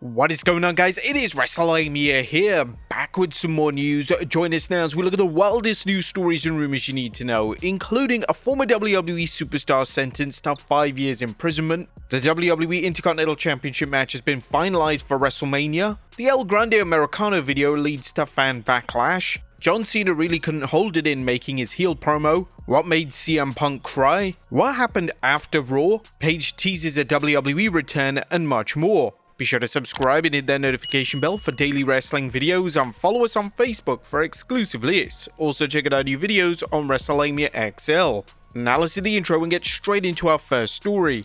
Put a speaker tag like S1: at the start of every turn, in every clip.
S1: What is going on, guys? It is Wrestlelamia here, back with some more news. Join us now as we look at the wildest news stories and rumors you need to know, including a former WWE superstar sentenced to 5 years imprisonment, the WWE Intercontinental Championship match has been finalized for WrestleMania, the Grande Americano video leads to fan backlash, John Cena really couldn't hold it in making his heel promo, what made CM Punk cry, what happened after Raw, Paige teases a WWE return, and much more. Be sure to subscribe and hit that notification bell for daily wrestling videos, and follow us on Facebook for exclusive lists. Also check out our new videos on Wrestlelamia XL. Now let's see the intro and get straight into our first story.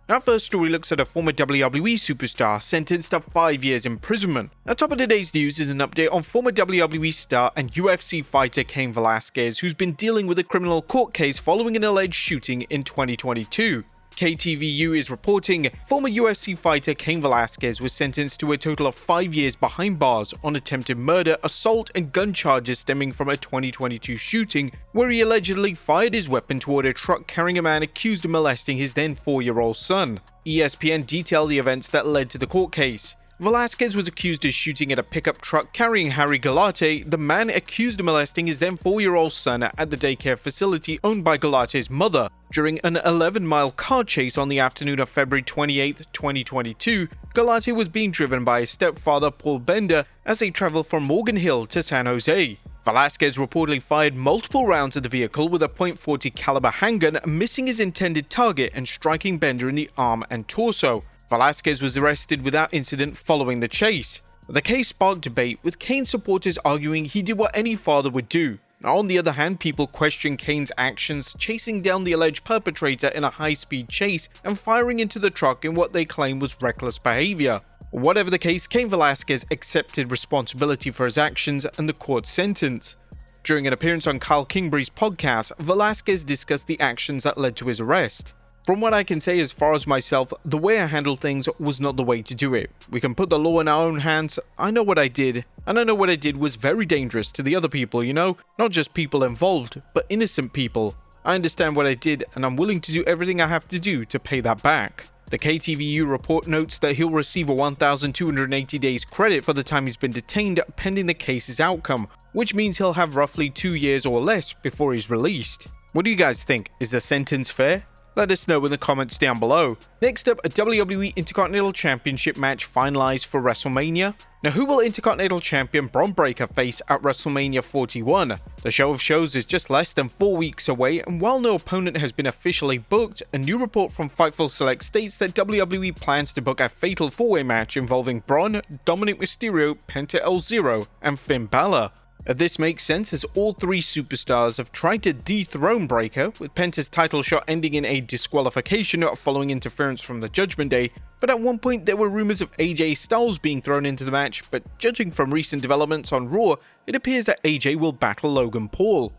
S1: Our first story looks at a former WWE superstar sentenced to 5 years imprisonment. At top of today's news is an update on former WWE star and UFC fighter Cain Velasquez, who's been dealing with a criminal court case following an alleged shooting in 2022. KTVU is reporting former UFC fighter Cain Velasquez was sentenced to a total of 5 years behind bars on attempted murder, assault, and gun charges stemming from a 2022 shooting where he allegedly fired his weapon toward a truck carrying a man accused of molesting his then 4-year-old son. ESPN detailed the events that led to the court case. Velasquez was accused of shooting at a pickup truck carrying Harry Galate, the man accused of molesting his then 4-year-old son at the daycare facility owned by Galate's mother. During an 11-mile car chase on the afternoon of February 28, 2022, Galate was being driven by his stepfather Paul Bender as they traveled from Morgan Hill to San Jose. Velasquez reportedly fired multiple rounds at the vehicle with a .40 caliber handgun, missing his intended target and striking Bender in the arm and torso. Velasquez was arrested without incident following the chase. The case sparked debate, with Cain supporters arguing he did what any father would do. On the other hand, people questioned Cain's actions, chasing down the alleged perpetrator in a high-speed chase and firing into the truck in what they claim was reckless behavior. Whatever the case, Cain Velasquez accepted responsibility for his actions and the court's sentence. During an appearance on Kyle Kingbury's podcast, Velasquez discussed the actions that led to his arrest. From what I can say as far as myself, the way I handled things was not the way to do it. We can put the law in our own hands. I know what I did, and I know what I did was very dangerous to the other people, you know? Not just people involved, but innocent people. I understand what I did, and I'm willing to do everything I have to do to pay that back. The KTVU report notes that he'll receive a 1,280 days credit for the time he's been detained pending the case's outcome, which means he'll have roughly 2 years or less before he's released. What do you guys think? Is the sentence fair? Let us know in the comments down below. Next up, a WWE Intercontinental Championship match finalized for WrestleMania. Now, who will Intercontinental Champion Bron Breakker face at WrestleMania 41? The show of shows is just less than 4 weeks away, and while no opponent has been officially booked, a new report from Fightful Select states that WWE plans to book a fatal 4-way match involving Bron, Dominic Mysterio, Penta El Zero, and Finn Balor. This makes sense as all three superstars have tried to dethrone Breakker, with Penta's title shot ending in a disqualification following interference from the Judgment Day, but at one point there were rumors of AJ Styles being thrown into the match, but judging from recent developments on Raw, it appears that AJ will battle Logan Paul.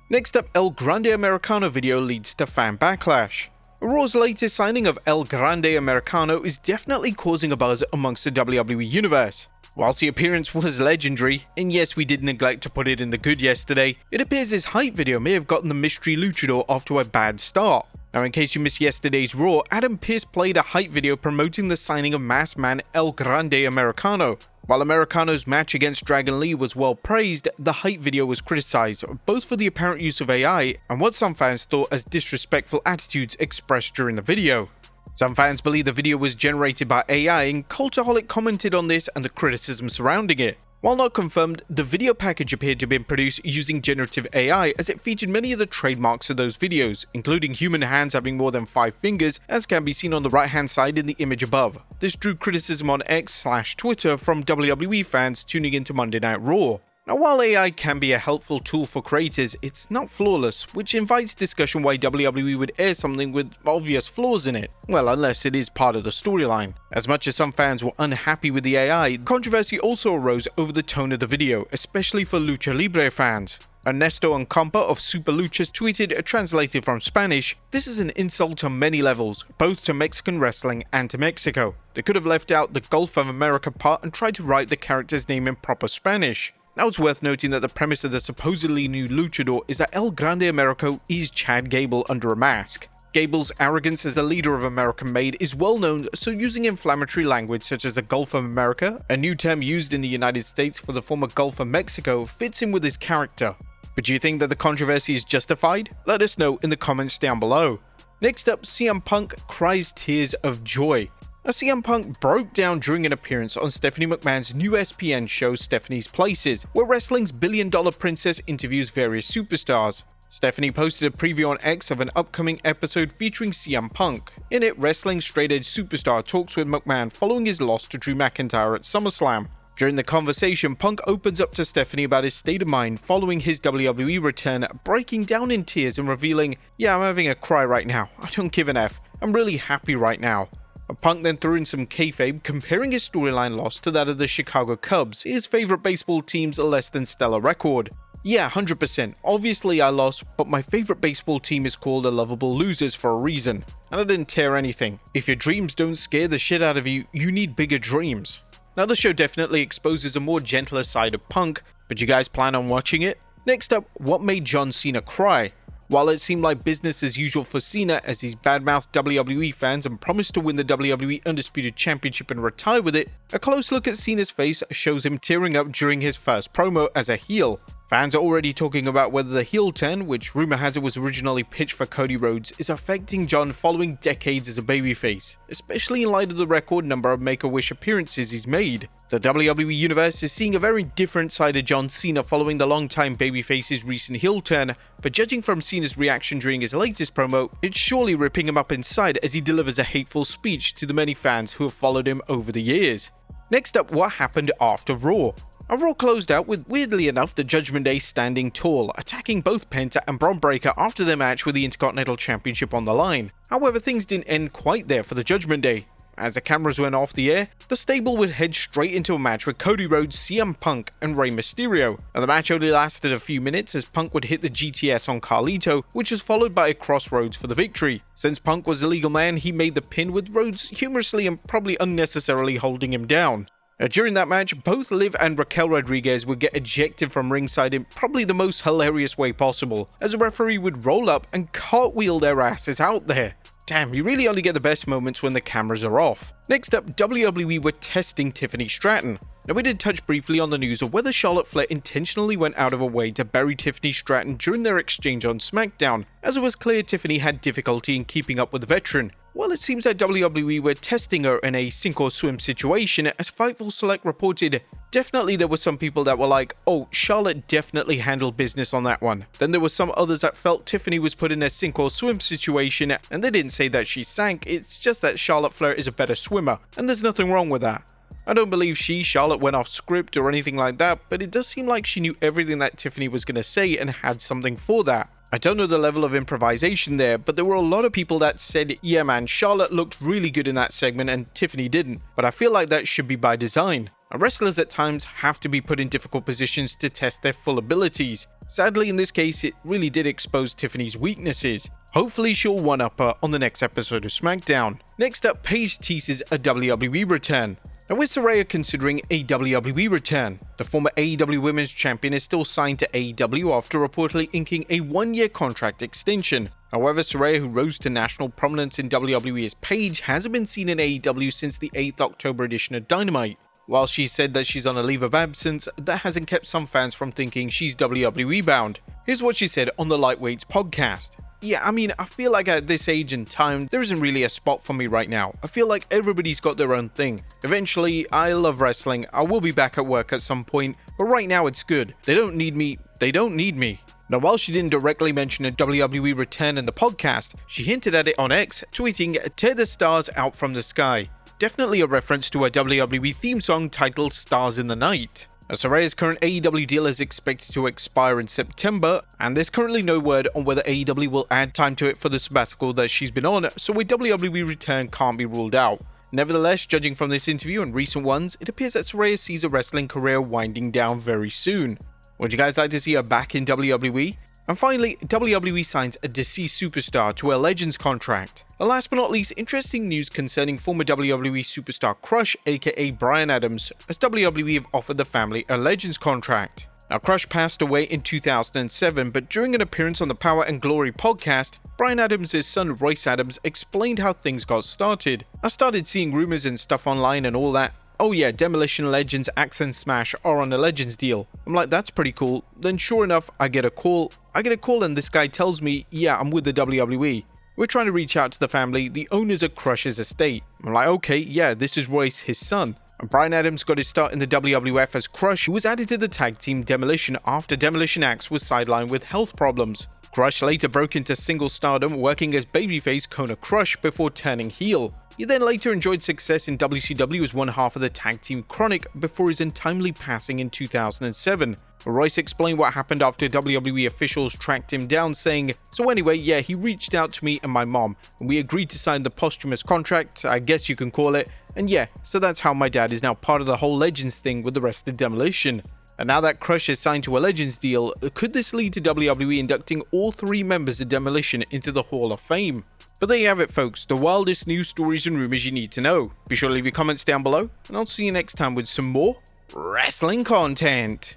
S1: Next up, Grande Americano video leads to fan backlash. Raw's latest signing of Grande Americano is definitely causing a buzz amongst the WWE Universe. Whilst the appearance was legendary, and yes, we did neglect to put it in the good yesterday, it appears this hype video may have gotten the mystery luchador off to a bad start. Now, in case you missed yesterday's Raw, Adam Pearce played a hype video promoting the signing of masked man Grande Americano. While Americano's match against Dragon Lee was well praised, the hype video was criticized, both for the apparent use of AI and what some fans thought as disrespectful attitudes expressed during the video. Some fans believe the video was generated by AI, and Cultaholic commented on this and the criticism surrounding it. While not confirmed, the video package appeared to have been produced using generative AI, as it featured many of the trademarks of those videos, including human hands having more than 5 fingers, as can be seen on the right hand side in the image above. This drew criticism on X/Twitter from WWE fans tuning into Monday Night Raw. Now, while AI can be a helpful tool for creators, it's not flawless, which invites discussion why WWE would air something with obvious flaws in it. Well, unless it is part of the storyline. As much as some fans were unhappy with the AI, controversy also arose over the tone of the video, especially for Lucha Libre fans. Ernesto Ancampa of Super Luchas tweeted, translated from Spanish, "This is an insult on many levels, both to Mexican wrestling and to Mexico. They could have left out the Gulf of America part and tried to write the character's name in proper Spanish." Now it's worth noting that the premise of the supposedly new luchador is that El Grande Americo is Chad Gable under a mask. Gable's arrogance as the leader of American Made is well known, so using inflammatory language such as the Gulf of America, a new term used in the United States for the former Gulf of Mexico, fits in with his character. But do you think that the controversy is justified? Let us know in the comments down below. Next up, CM Punk cries tears of joy. CM Punk broke down during an appearance on Stephanie McMahon's new ESPN show Stephanie's Places, where wrestling's billion-dollar princess interviews various superstars. Stephanie posted a preview on X of an upcoming episode featuring CM Punk. In it, wrestling straight-edge superstar talks with McMahon following his loss to Drew McIntyre at SummerSlam. During the conversation, Punk opens up to Stephanie about his state of mind following his WWE return, breaking down in tears and revealing, "Yeah, I'm having a cry right now. I don't give an F. I'm really happy right now." Punk then threw in some kayfabe, comparing his storyline loss to that of the Chicago Cubs, his favorite baseball team's less than stellar record. "Yeah, 100%. Obviously I lost, but my favorite baseball team is called the Lovable Losers for a reason. And I didn't tear anything. If your dreams don't scare the shit out of you, you need bigger dreams." Now the show definitely exposes a more gentler side of Punk, but you guys plan on watching it? Next up, what made John Cena cry? While it seemed like business as usual for Cena as he's badmouthed WWE fans and promised to win the WWE Undisputed Championship and retire with it, a close look at Cena's face shows him tearing up during his first promo as a heel. Fans are already talking about whether the heel turn, which rumor has it was originally pitched for Cody Rhodes, is affecting John following decades as a babyface, especially in light of the record number of Make-A-Wish appearances he's made. The WWE Universe is seeing a very different side of John Cena following the longtime babyface's recent heel turn, but judging from Cena's reaction during his latest promo, it's surely ripping him up inside as he delivers a hateful speech to the many fans who have followed him over the years. Next up, what happened after Raw? Raw closed out with, weirdly enough, the Judgment Day standing tall, attacking both Penta and Bron Breakker after their match with the Intercontinental Championship on the line. However, things didn't end quite there for the Judgment Day. As the cameras went off the air, the stable would head straight into a match with Cody Rhodes, CM Punk, and Rey Mysterio. And the match only lasted a few minutes as Punk would hit the GTS on Carlito, which was followed by a crossroads for the victory. Since Punk was a legal man, he made the pin with Rhodes humorously and probably unnecessarily holding him down. During that match, both Liv and Raquel Rodriguez would get ejected from ringside in probably the most hilarious way possible, as a referee would roll up and cartwheel their asses out there. Damn, you really only get the best moments when the cameras are off. Next up, WWE were testing Tiffany Stratton. Now we did touch briefly on the news of whether Charlotte Flair intentionally went out of her way to bury Tiffany Stratton during their exchange on SmackDown, as it was clear Tiffany had difficulty in keeping up with the veteran. Well, it seems that WWE were testing her in a sink or swim situation, as Fightful Select reported, definitely there were some people that were like, "Oh, Charlotte definitely handled business on that one." Then there were some others that felt Tiffany was put in a sink or swim situation, and they didn't say that she sank, it's just that Charlotte Flair is a better swimmer, and there's nothing wrong with that. I don't believe Charlotte went off script or anything like that, but it does seem like she knew everything that Tiffany was going to say and had something for that. I don't know the level of improvisation there, but there were a lot of people that said, "Yeah man, Charlotte looked really good in that segment and Tiffany didn't," but I feel like that should be by design. Wrestlers at times have to be put in difficult positions to test their full abilities. Sadly, in this case, it really did expose Tiffany's weaknesses. Hopefully she'll one-up her on the next episode of SmackDown. Next up, Paige teases a WWE return. Now with Saraya considering a WWE return, the former AEW Women's Champion is still signed to AEW after reportedly inking a one-year contract extension. However, Saraya, who rose to national prominence in WWE as Paige, hasn't been seen in AEW since the 8th October edition of Dynamite. While she said that she's on a leave of absence, that hasn't kept some fans from thinking she's WWE bound. Here's what she said on the Lightweights podcast. "Yeah, I mean, I feel like at this age and time, there isn't really a spot for me right now. I feel like everybody's got their own thing. Eventually, I love wrestling, I will be back at work at some point, but right now it's good. They don't need me. Now, while she didn't directly mention a WWE return in the podcast, she hinted at it on X, tweeting, "Tear the stars out from the sky." Definitely a reference to a WWE theme song titled Stars in the Night. Saraya's current AEW deal is expected to expire in September, and there's currently no word on whether AEW will add time to it for the sabbatical that she's been on, so a WWE return can't be ruled out. Nevertheless, judging from this interview and recent ones, it appears that Saraya sees a wrestling career winding down very soon. Would you guys like to see her back in WWE? And finally, WWE signs a deceased superstar to a Legends contract. And last but not least, interesting news concerning former WWE superstar Crush, aka Bryan Adams, as WWE have offered the family a Legends contract. Now, Crush passed away in 2007, but during an appearance on the Power and Glory podcast, Bryan Adams' son Royce Adams explained how things got started. I started seeing rumors and stuff online and all that. Oh yeah, Demolition Legends, Axe and Smash are on a Legends deal. I'm like, that's pretty cool. Then sure enough, I get a call and this guy tells me, yeah, I'm with the WWE. We're trying to reach out to the family, the owners of Crush's estate. I'm like, okay, yeah, this is Royce, his son. And Bryan Adams got his start in the WWF as Crush, who was added to the tag team Demolition after Demolition Axe was sidelined with health problems. Crush later broke into single stardom, working as babyface Kona Crush before turning heel. He then later enjoyed success in WCW as one half of the tag team Chronic before his untimely passing in 2007. Royce explained what happened after WWE officials tracked him down, saying, "So anyway, yeah, he reached out to me and my mom, and we agreed to sign the posthumous contract, I guess you can call it, and yeah, so that's how my dad is now part of the whole Legends thing with the rest of Demolition." And now that Crush is signed to a Legends deal, could this lead to WWE inducting all 3 members of Demolition into the Hall of Fame? But there you have it, folks, the wildest news stories and rumors you need to know. Be sure to leave your comments down below, and I'll see you next time with some more wrestling content.